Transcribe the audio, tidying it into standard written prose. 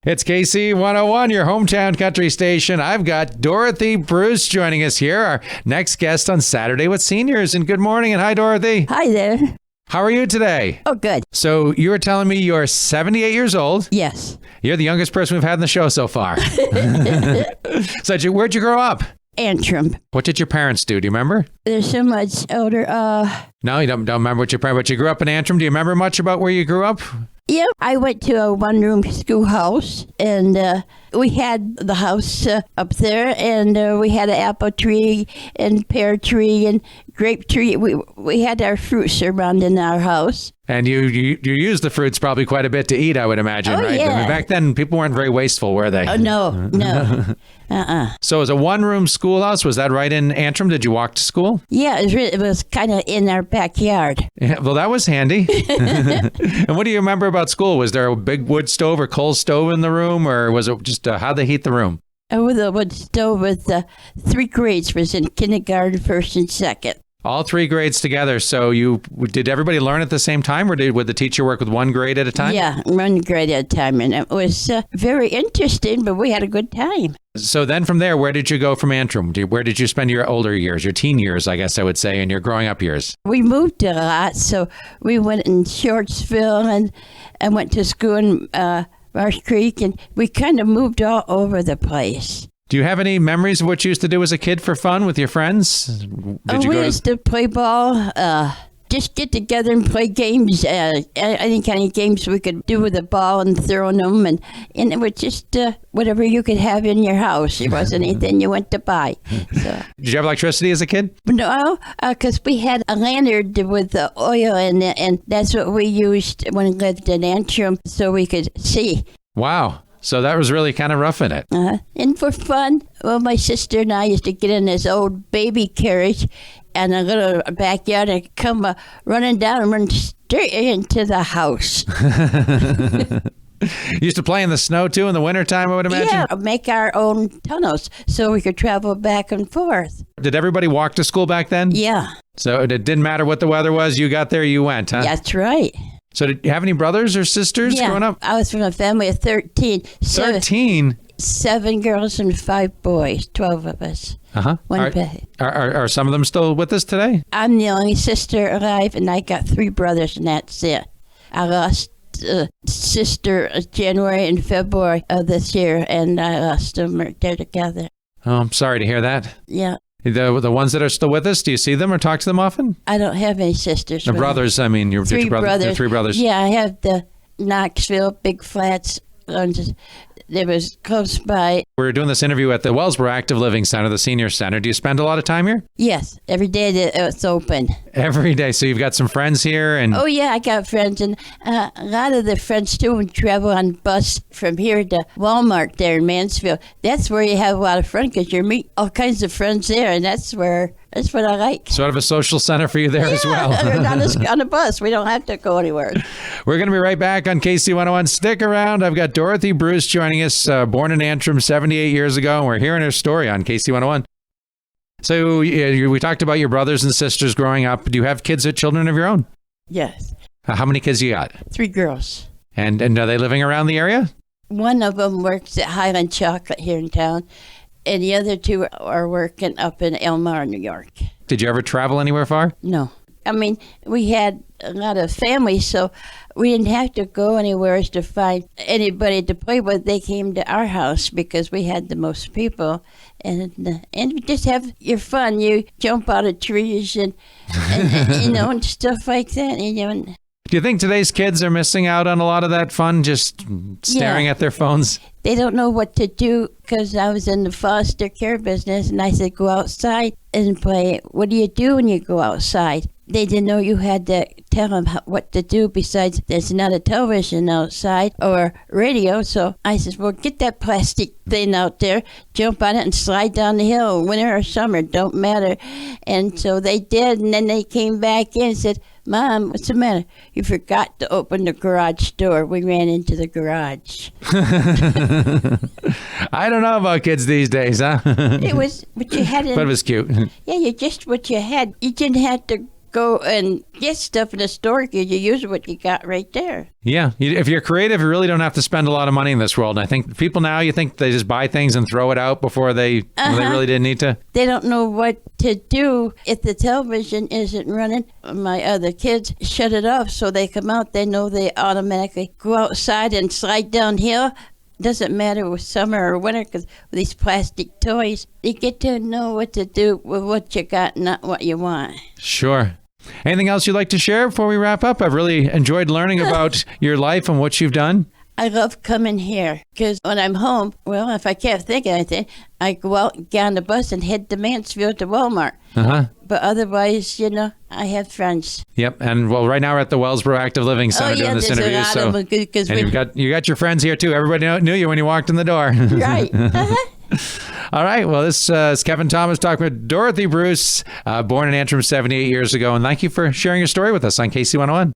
It's KC 101, your hometown country station. I've got Dorothy Bruce joining us here, our next guest on Saturday with Seniors. And good morning, and hi, Dorothy. Hi there. How are you today? Oh, good. So you were telling me you're 78 years old. Yes. You're the youngest person we've had in the show so far. So where'd you grow up? Antrim. What did your parents do? Do you remember? They're so much older. No, you don't remember what your parents, but you grew up in Antrim. Do you remember much about where you grew up? Yeah, I went to a one-room schoolhouse, and we had the house up there, and we had an apple tree and pear tree and grape tree. We had our fruit surrounding our house. And you used the fruits probably quite a bit to eat, I would imagine, Oh, right? yeah. I mean, back then, people weren't very wasteful, were they? Oh, no. So it was a one-room schoolhouse. Was that right in Antrim? Did you walk to school? Yeah, it was kind of in our backyard. Yeah, well, that was handy. And what do you remember about school? Was there a big wood stove or coal stove in the room, or was it just how'd they heat the room? With a wood stove with 3 grades, was in kindergarten, first and second. All 3 grades together. So did everybody learn at the same time, or would the teacher work with 1 grade at a time? Yeah, 1 grade at a time, and it was very interesting, but we had a good time. So then from there, where did you go from Antrim? Where did you spend your older years, your teen years, I guess I would say, and your growing up years? We moved a lot, so we went in Shortsville and went to school in Marsh Creek, and we kind of moved all over the place. Do you have any memories of what you used to do as a kid for fun with your friends? We used to play ball, just get together and play games, any kind of games we could do with the ball and throwing them, and it was just whatever you could have in your house. It wasn't anything you went to buy. So. Did you have electricity as a kid? No, because we had a lantern with the oil in it, and that's what we used when we lived in Antrim, so we could see. Wow. So that was really kind of roughing it. And for fun, well, my sister and I used to get in this old baby carriage and a little backyard and come running down and run straight into the house. You used to play in the snow, too, in the wintertime, I would imagine? Yeah, make our own tunnels so we could travel back and forth. Did everybody walk to school back then? Yeah. So it didn't matter what the weather was, you got there, you went, huh? That's right. So did you have any brothers or sisters growing up? I was from a family of 13. 13? 7 girls and 5 boys, 12 of us. Uh-huh. Are some of them still with us today? I'm the only sister alive, and I got 3 brothers, and that's it. I lost sister January and February of this year, and I lost them right there together. Oh, I'm sorry to hear that. Yeah. The ones that are still with us, do you see them or talk to them often? I don't have any sisters. The brothers, I mean, your 3 brothers. 3 brothers. Yeah, I have the Knoxville, Big Flats. It was close by. We're doing this interview at the Wellsboro Active Living Center, the senior center. Do you spend a lot of time here? Yes, every day it's open. Every day. So you've got some friends here, and oh yeah, I got friends, and a lot of the friends too. We travel on bus from here to Walmart there in Mansfield. That's where you have a lot of friends because you meet all kinds of friends there, and that's what I like. Sort of a social center for you there as well. on a bus. We don't have to go anywhere. We're going to be right back on KC 101. Stick around. I've got Dorothy Bruce joining us, born in Antrim 78 years ago, and we're hearing her story on KC 101. So we talked about your brothers and sisters growing up. Do you have kids or children of your own? Yes. How many kids you got? 3 girls. And are they living around the area? One of them works at Highland Chocolate here in town, and the other 2 are working up in Elmira, New York. Did you ever travel anywhere far? No. I mean, we had a lot of family, so we didn't have to go anywhere to find anybody to play with. They came to our house because we had the most people, and you just have your fun. You jump out of trees and and stuff like that. Do you think today's kids are missing out on a lot of that fun, just staring at their phones? They don't know what to do because I was in the foster care business, and I said, go outside and play. What do you do when you go outside? They didn't know you had to tell them what to do besides there's not a television outside or radio. So I said, well, get that plastic thing out there, jump on it and slide down the hill, winter or summer, don't matter. And so they did, and then they came back in and said, Mom, what's the matter? You forgot to open the garage door. We ran into the garage. I don't know about kids these days, huh? It was what you had. But it was cute. Yeah, you just what you had. You didn't have to go and get stuff in the store because you use what you got right there. Yeah. If you're creative, you really don't have to spend a lot of money in this world. And I think people now, you think they just buy things and throw it out before they really didn't need to. They don't know what to do if the television isn't running. My other kids shut it off so they come out. They know they automatically go outside and slide downhill. Doesn't matter with summer or winter because with these plastic toys, you get to know what to do with what you got, not what you want. Sure. Anything else you'd like to share before we wrap up? I've really enjoyed learning about your life and what you've done. I love coming here because when I'm home, well, if I can't think of anything, I go out, get on the bus, and head to Mansfield to Walmart. But otherwise, I have friends. Yep. And well, right now we're at the Wellsboro Active Living Center doing this interview. And you got your friends here too. Everybody knew you when you walked in the door. Right. All right. Well, this is Kevin Thomas talking with Dorothy Bruce, born in Antrim 78 years ago. And thank you for sharing your story with us on KC 101.